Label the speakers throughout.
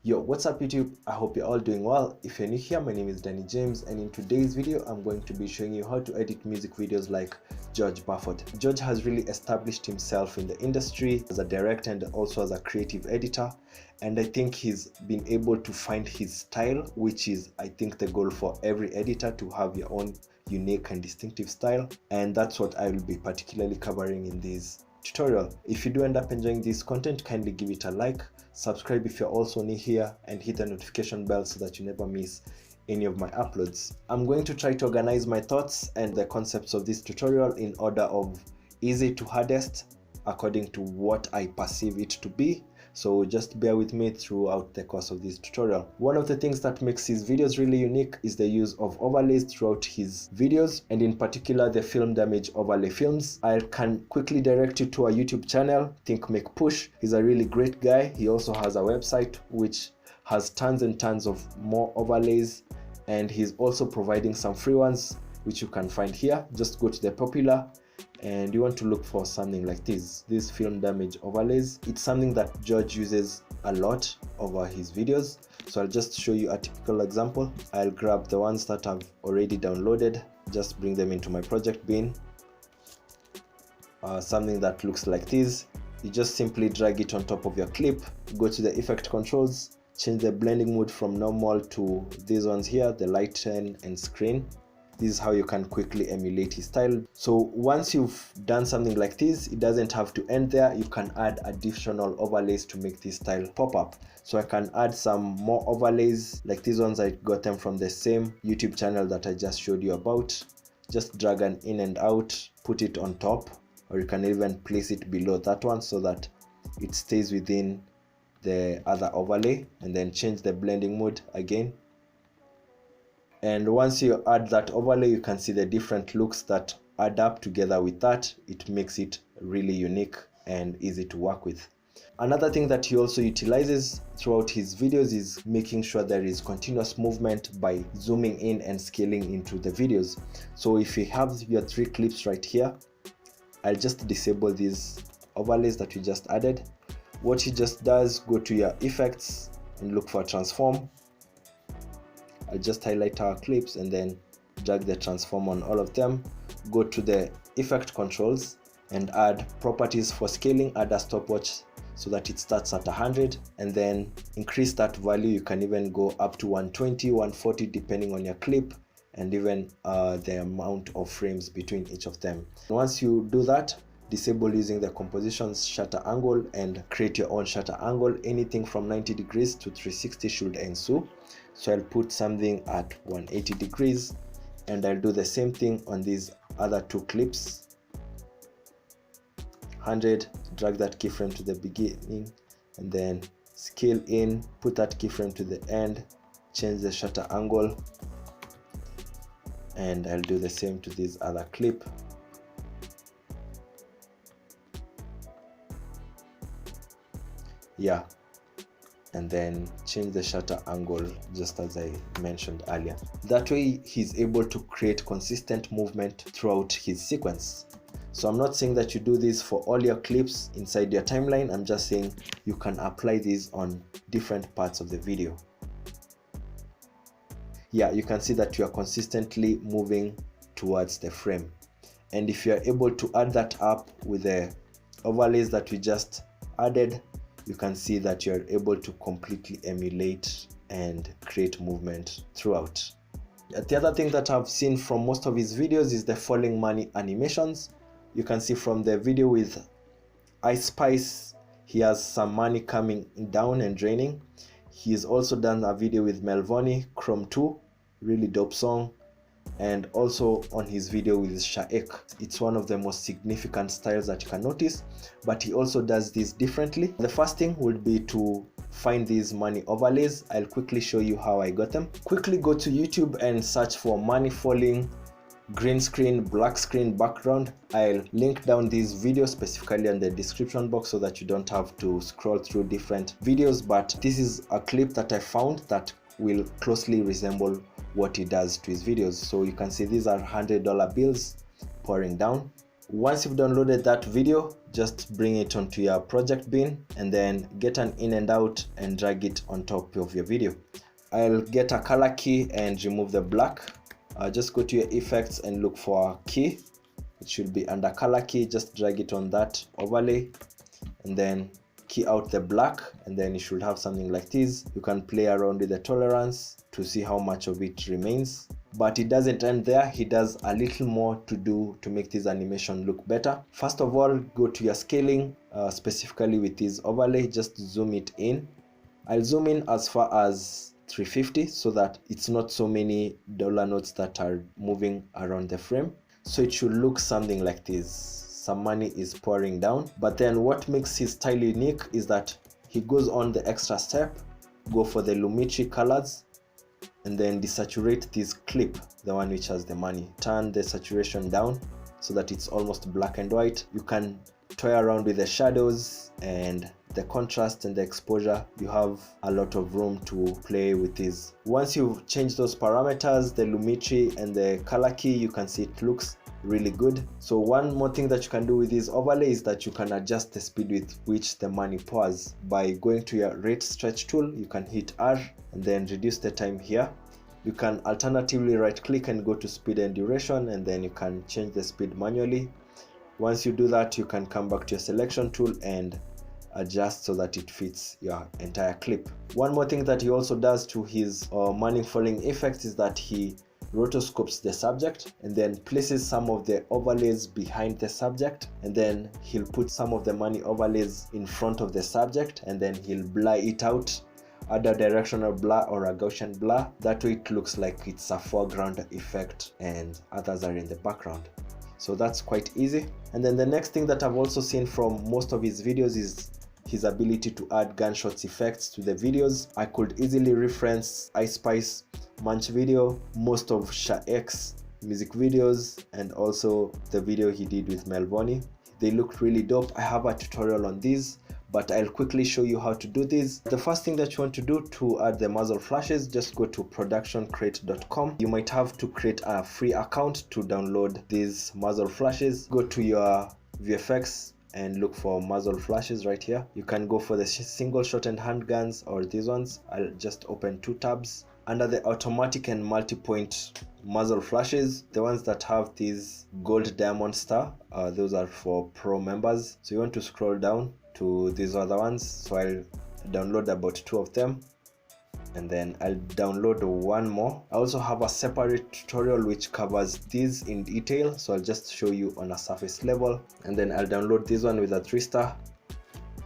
Speaker 1: Yo, what's up YouTube? I hope you're all doing well. If you're new here, my name is Danny James, and in today's video I'm going to be showing you how to edit music videos like George Buford. George has really established himself in the industry as a director and also as a creative editor, and I think he's been able to find his style, which is I think the goal for every editor, to have your own unique and distinctive style, and that's what I will be particularly covering in this tutorial. If you do end up enjoying this content, kindly give it a like, subscribe if you're also new here, and hit the notification bell so that you never miss any of my uploads. I'm going to try to organize my thoughts and the concepts of this tutorial in order of easy to hardest according to what I perceive it to be. So just bear with me throughout the course of this tutorial. One of the things that makes his videos really unique is the use of overlays throughout his videos, and in particular the film damage overlay films. I can quickly direct you to a YouTube channel, Think Make Push. He's a really great guy. He also has a website which has tons and tons of more overlays, and he's also providing some free ones which you can find here. Just go to the popular and you want to look for something like these film damage overlays. It's something that George uses a lot over his videos, so I'll just show you a typical example. I'll grab the ones that I've already downloaded, just bring them into my project bin. Something that looks like this, you just simply drag it on top of your clip, go to the effect controls, change the blending mode from normal to these ones here, the lighten and screen. This is how you can quickly emulate his style. So once you've done something like this, it doesn't have to end there. You can add additional overlays to make this style pop up. So I can add some more overlays like these ones. I got them from the same YouTube channel that I just showed you about. Just drag an in and out, put it on top, or you can even place it below that one so that it stays within the other overlay, and then change the blending mode again. And once you add that overlay, you can see the different looks that add up together with that. It makes it really unique and easy to work with. Another thing that he also utilizes throughout his videos is making sure there is continuous movement by zooming in and scaling into the videos. So if you have your 3 clips right here, I'll just disable these overlays that we just added. What he just does, go to your effects and look for transform. I'll just highlight our clips and then drag the transform on all of them. Go to the effect controls and add properties for scaling, add a stopwatch so that it starts at 100, and then increase that value. You can even go up to 120, 140 depending on your clip, and even the amount of frames between each of them. Once you do that, disable using the compositions shutter angle and create your own shutter angle. Anything from 90 degrees to 360 should ensue. So I'll put something at 180 degrees, and I'll do the same thing on these other 2 clips. 100, drag that keyframe to the beginning, and then scale in, put that keyframe to the end, change the shutter angle, and I'll do the same to this other clip. Yeah, and then change the shutter angle just as I mentioned earlier. That way he's able to create consistent movement throughout his sequence. So I'm not saying that you do this for all your clips inside your timeline. I'm just saying you can apply these on different parts of the video. Yeah, you can see that you are consistently moving towards the frame, and if you are able to add that up with the overlays that we just added, you can see that you're able to completely emulate and create movement throughout. The other thing that I've seen from most of his videos is the falling money animations. You can see from the video with Ice Spice, he has some money coming down and draining. He's also done a video with Melvoni, Chrome 2, really dope song, and also on his video with Shaek. It's one of the most significant styles that you can notice, but he also does this differently. The first thing would be to find these money overlays. I'll quickly show you how I got them. Quickly go to YouTube and search for money falling, green screen, black screen background. I'll link down this video specifically in the description box so that you don't have to scroll through different videos, but this is a clip that I found that will closely resemble what he does to his videos. So you can see these are $100 bills pouring down. Once you've downloaded that video, just bring it onto your project bin and then get an in and out and drag it on top of your video. I'll get a color key and remove the black. Just go to your effects and look for a key. It should be under color key. Just drag it on that overlay and then key out the black, and then you should have something like this. You can play around with the tolerance to see how much of it remains, but it doesn't end there. He does a little more to do to make this animation look better. First of all, go to your scaling, specifically with this overlay, just zoom it in. I'll zoom in as far as 350 so that it's not so many dollar notes that are moving around the frame. So it should look something like this. Some money is pouring down, but then what makes his style unique is that he goes on the extra step, go for the Lumetri colors, and then desaturate this clip, the one which has the money. Turn the saturation down so that it's almost black and white. You can toy around with the shadows and the contrast and the exposure. You have a lot of room to play with this. Once you've changed those parameters, the Lumetri and the color key, you can see it looks really good. So one more thing that you can do with this overlay is that you can adjust the speed with which the money pours. By going to your rate stretch tool, you can hit R and then reduce the time here. You can alternatively right click and go to speed and duration, and then you can change the speed manually. Once you do that, you can come back to your selection tool and adjust so that it fits your entire clip. One more thing that he also does to his money falling effects is that he rotoscopes the subject and then places some of the overlays behind the subject, and then he'll put some of the money overlays in front of the subject, and then he'll blur it out, add a directional blur or a Gaussian blur. That way it looks like it's a foreground effect and others are in the background. So that's quite easy. And then the next thing that I've also seen from most of his videos is his ability to add gunshots effects to the videos. I could easily reference Ice Spice Munch video, most of Sha-X music videos, and also the video he did with Melvoni. They look really dope. I have a tutorial on these, but I'll quickly show you how to do this. The first thing that you want to do to add the muzzle flashes, just go to productioncrate.com. You might have to create a free account to download these muzzle flashes. Go to your VFX and look for muzzle flashes right here. You can go for the single shot and handguns or these ones. I'll just open two tabs. Under the automatic and multi-point muzzle flashes, the ones that have this gold diamond star, those are for pro members. So you want to scroll down to these other ones. So I'll download about 2 of them, and then I'll download one more. I also have a separate tutorial which covers these in detail, so I'll just show you on a surface level. And then I'll download this one with a 3-star.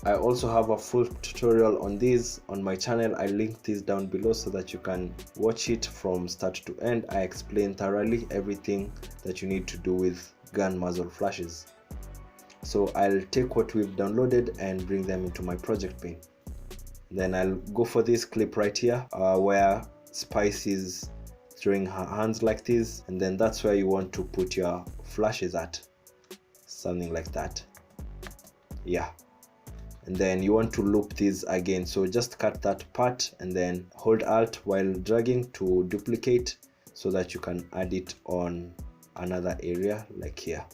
Speaker 1: I also have a full tutorial on these on my channel. I link this down below so that you can watch it from start to end. I explain thoroughly everything that you need to do with gun muzzle flashes. So I'll take what we've downloaded and bring them into my project bin. Then I'll go for this clip right here where Spice is throwing her hands like this, and then that's where you want to put your flashes at, something like that. Yeah. And then you want to loop this again, so just cut that part and then hold Alt while dragging to duplicate so that you can add it on another area like here.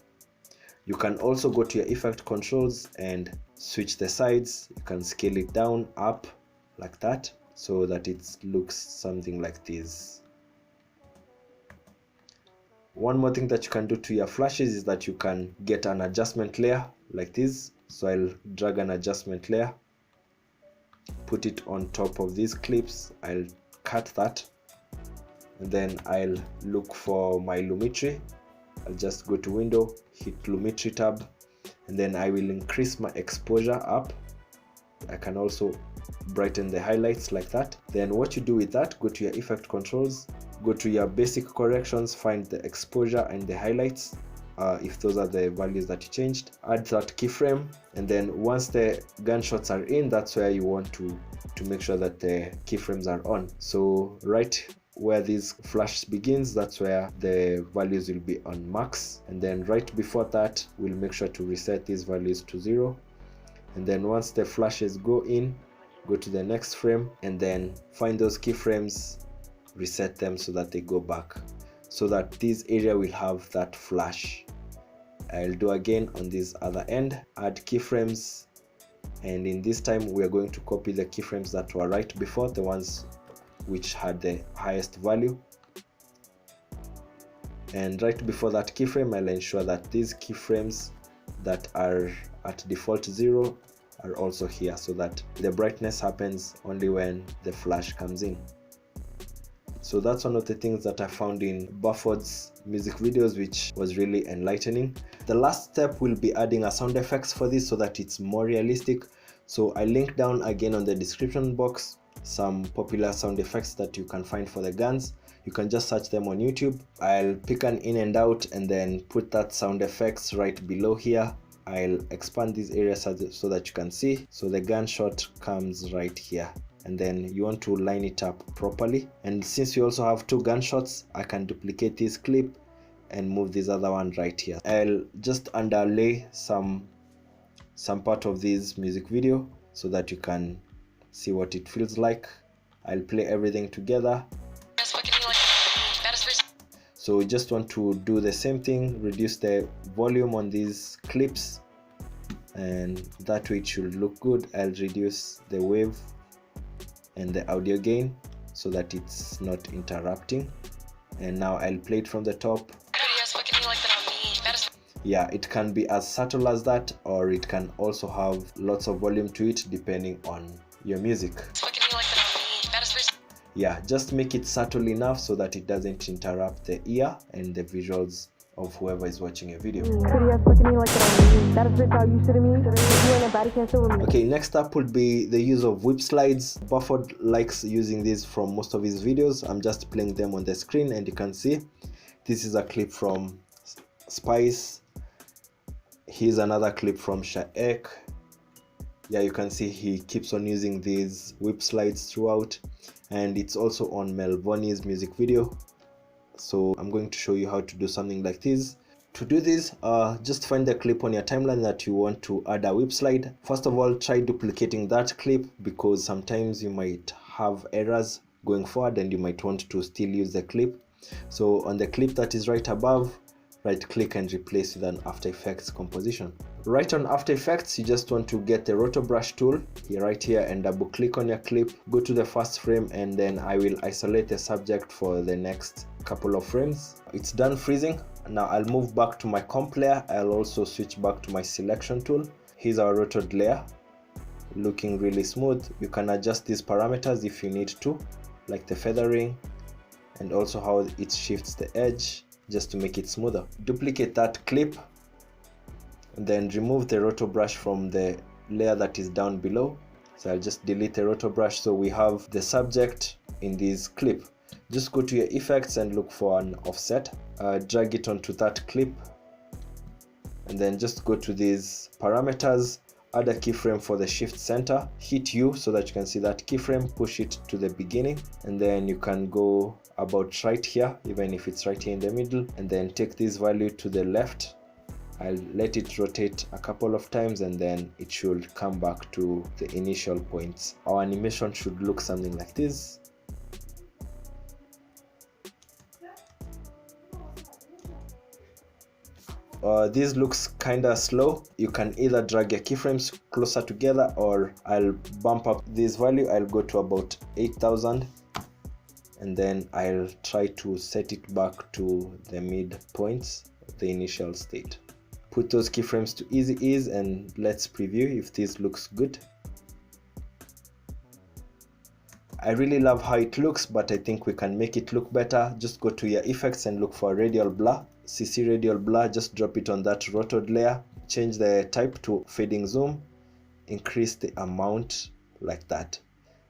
Speaker 1: You can also go to your effect controls and switch the sides. You can scale it down, up like that, so that it looks something like this. One more thing that you can do to your flashes is that you can get an adjustment layer like this. So I'll drag an adjustment layer, put it on top of these clips. I'll cut that, and then I'll look for my Lumetri. I'll just go to window, hit Lumetri tab, and then I will increase my exposure up. I can also brighten the highlights like that. Then what you do with that, go to your effect controls, go to your basic corrections, find the exposure and the highlights. If those are the values that you changed, add that keyframe, and then once the gunshots are in, that's where you want to make sure that the keyframes are on. So right where this flash begins, that's where the values will be on max, and then right before that we'll make sure to reset these values to 0. And then once the flashes go in, go to the next frame and then find those keyframes, reset them so that they go back, so that this area will have that flash. I'll do again on this other end, add keyframes, and in this time we are going to copy the keyframes that were right before, the ones which had the highest value. And right before that keyframe, I'll ensure that these keyframes that are at default 0 are also here, so that the brightness happens only when the flash comes in. So that's one of the things that I found in Buford's music videos, which was really enlightening. The last step will be adding a sound effects for this so that it's more realistic. So I link down again on the description box some popular sound effects that you can find for the guns. You can just search them on YouTube. I'll pick an in and out and then put that sound effects right below here. I'll expand these areas so that you can see. So the gunshot comes right here, and then you want to line it up properly. And since you also have 2 gunshots, I can duplicate this clip and move this other one right here. I'll just underlay some part of this music video so that you can see what it feels like. I'll play everything together. So we just want to do the same thing, reduce the volume on these clips, and that way it should look good. I'll reduce the wave and the audio gain so that it's not interrupting. And now I'll play it from the top. Yeah, it can be as subtle as that, or it can also have lots of volume to it depending on your music. Yeah, just make it subtle enough so that it doesn't interrupt the ear and the visuals of whoever is watching a video. Okay, next up would be the use of whip slides. Buford likes using these from most of his videos. I'm just playing them on the screen, and you can see this is a clip from Spice. Here's another clip from Shaek. Yeah, you can see he keeps on using these whip slides throughout, and it's also on Melvoni's music video. So I'm going to show you how to do something like this. To do this, just find the clip on your timeline that you want to add a whip slide. First of all, try duplicating that clip, because sometimes you might have errors going forward and you might want to still use the clip. So on the clip that is right above, right click and replace with an After Effects composition. Right on After Effects, you just want to get the roto brush tool right here and double click on your clip, go to the first frame, and then I will isolate the subject for the next couple of frames. It's done freezing. Now I'll move back to my comp layer. I'll also switch back to my selection tool. Here's our rotoed layer, looking really smooth. You can adjust these parameters if you need to, like the feathering and also how it shifts the edge, just to make it smoother. Duplicate that clip and then remove the roto brush from the layer that is down below. So I'll just delete the roto brush so we have the subject in this clip. Just go to your effects and look for an offset. Drag it onto that clip, and then just go to these parameters, add a keyframe for the shift center, hit U so that you can see that keyframe, push it to the beginning, and then you can go about right here, even if it's right here in the middle, and then take this value to the left. I'll let it rotate a couple of times and then it should come back to the initial points. Our animation should look something like this. This looks kinda slow. You can either drag your keyframes closer together, or I'll bump up this value. I'll go to about 8,000, and then I'll try to set it back to the mid points of the initial state. Put those keyframes to easy ease and let's preview if this looks good. I really love how it looks, but I think we can make it look better. Just go to your effects and look for radial blur. CC radial blur, just drop it on that rotoed layer. Change the type to fading zoom. Increase the amount like that.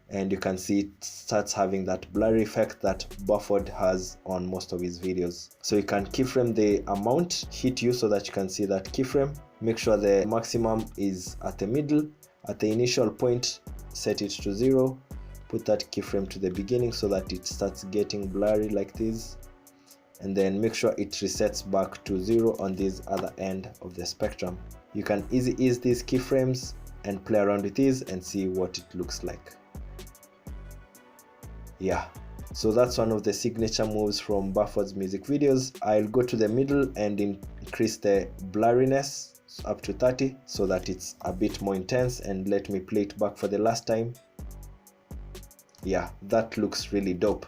Speaker 1: And you can see it starts having that blurry effect that Buford has on most of his videos. So you can keyframe the amount, hit U so that you can see that keyframe. Make sure the maximum is at the middle. At the initial point, set it to 0. Put that keyframe to the beginning so that it starts getting blurry like this, and then make sure it resets back to 0 on this other end of the spectrum. You can easy ease these keyframes and play around with these and see what it looks like. Yeah, so that's one of the signature moves from Buford's music videos. I'll go to the middle, and in increase the blurriness up to 30 so that it's a bit more intense, and let me play it back for the last time. Yeah, that looks really dope.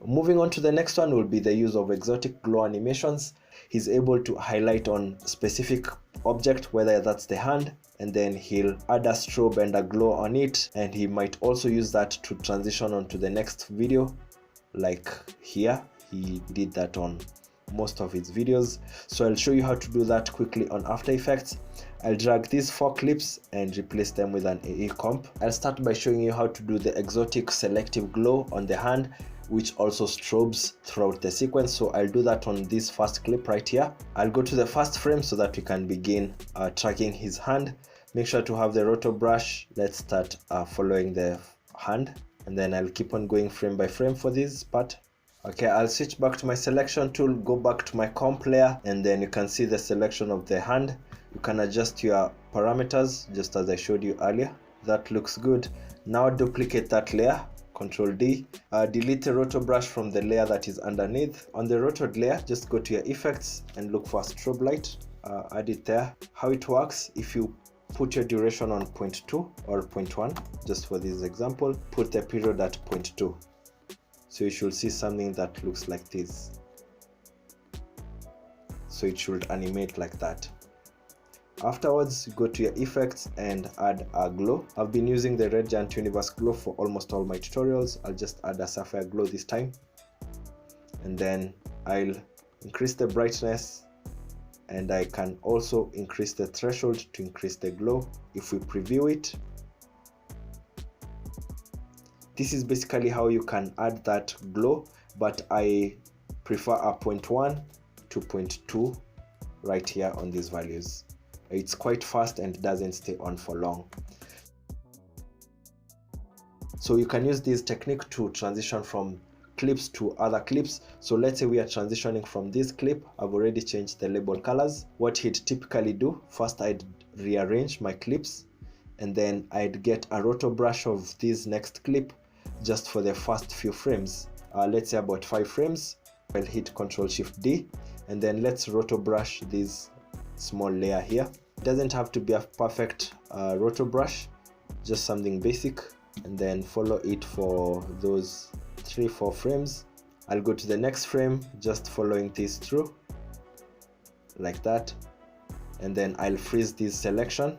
Speaker 1: Moving on to the next one will be the use of exotic glow animations. He's able to highlight on specific object, whether that's the hand, and then he'll add a strobe and a glow on it, and he might also use that to transition on to the next video. Like here, he did that on most of his videos. So I'll show you how to do that quickly on After Effects. I'll drag these 4 clips and replace them with an AE comp. I'll start by showing you how to do the exotic selective glow on the hand, which also strobes throughout the sequence. So I'll do that on this first clip right here. I'll go to the first frame so that we can begin tracking his hand. Make sure to have the rotor brush. Let's start following the hand, and then I'll keep on going frame by frame for this part. Okay, I'll switch back to my selection tool, go back to my comp layer, and then you can see the selection of the hand. You can adjust your parameters just as I showed you earlier. That looks good. Now duplicate that layer, Control D, delete the rotor brush from the layer that is underneath. On the rotored layer, just go to your effects and look for a strobe light, add it there. How it works, if you put your duration on 0.2 or 0.1, just for this example, put the period at 0.2. So you should see something that looks like this. So it should animate like that. Afterwards, go to your effects and add a glow. I've been using the Red Giant Universe glow for almost all my tutorials. I'll just add a sapphire glow this time. And then I'll increase the brightness, and I can also increase the threshold to increase the glow. If we preview it, this is basically how you can add that glow, but I prefer a 0.1 to 0.2 right here on these values. It's quite fast and doesn't stay on for long. So you can use this technique to transition from clips to other clips. So let's say we are transitioning from this clip. I've already changed the label colors. What he'd typically do, first I'd rearrange my clips, and then I'd get a rotor brush of this next clip just for the first few frames. Let's say about 5 frames. I'll hit Ctrl Shift D, and then let's rotor brush this small layer here. It doesn't have to be a perfect rotor brush, just something basic, and then follow it for those 3-4 frames. I'll go to the next frame, just following this through like that, and then I'll freeze this selection.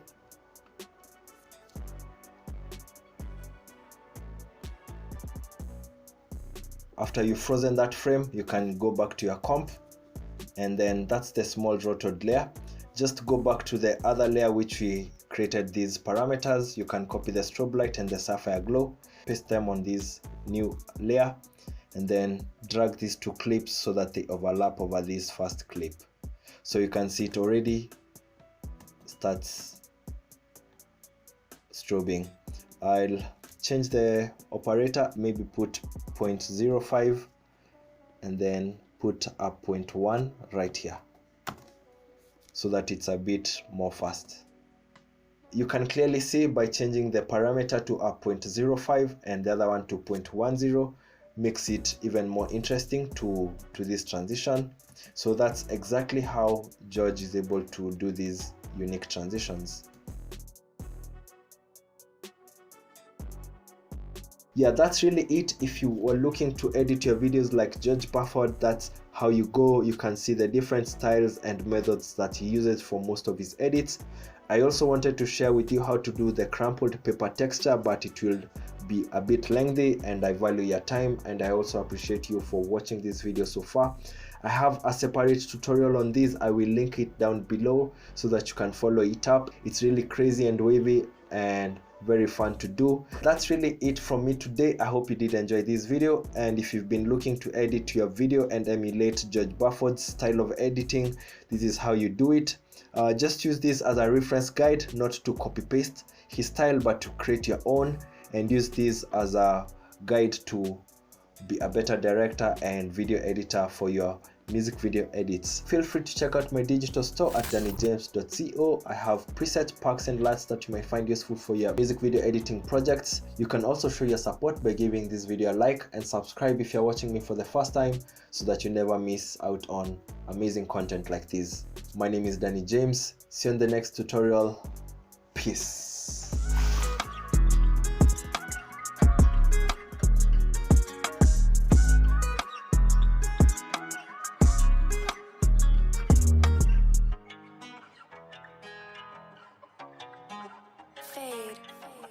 Speaker 1: After you've frozen that frame, you can go back to your comp, and then that's the small rotored layer. Just go back to the other layer which we created these parameters. You can copy the strobe light and the sapphire glow, paste them on this new layer, and then drag these 2 clips so that they overlap over this first clip. So you can see it already starts strobing. I'll change the operator, maybe put 0.05 and then put a 0.1 right here, so that it's a bit more fast. You can clearly see by changing the parameter to a 0.05 and the other one to 0.10 makes it even more interesting to this transition. So that's exactly how George is able to do these unique transitions. Yeah, that's really it. If you were looking to edit your videos like George Buford, that's how you go. You can see the different styles and methods that he uses for most of his edits. I also wanted to share with you how to do the crumpled paper texture, but it will be a bit lengthy, and I value your time, and I also appreciate you for watching this video so far. I have a separate tutorial on this. I will link it down below so that you can follow it up. It's really crazy and wavy, and very fun to do. That's really it from me today. I hope you did enjoy this video, and if you've been looking to edit your video and emulate George Buford's style of editing, this is how you do it. Just use this as a reference guide, not to copy paste his style but to create your own, and use this as a guide to be a better director and video editor for your music video edits. Feel free to check out my digital store at dannyjames.co. I have preset packs and lights that you might find useful for your music video editing projects. You can also show your support by giving this video a like and subscribe if you're watching me for the first time, so that you never miss out on amazing content like this. My name is Danny James. See you in the next tutorial. Peace.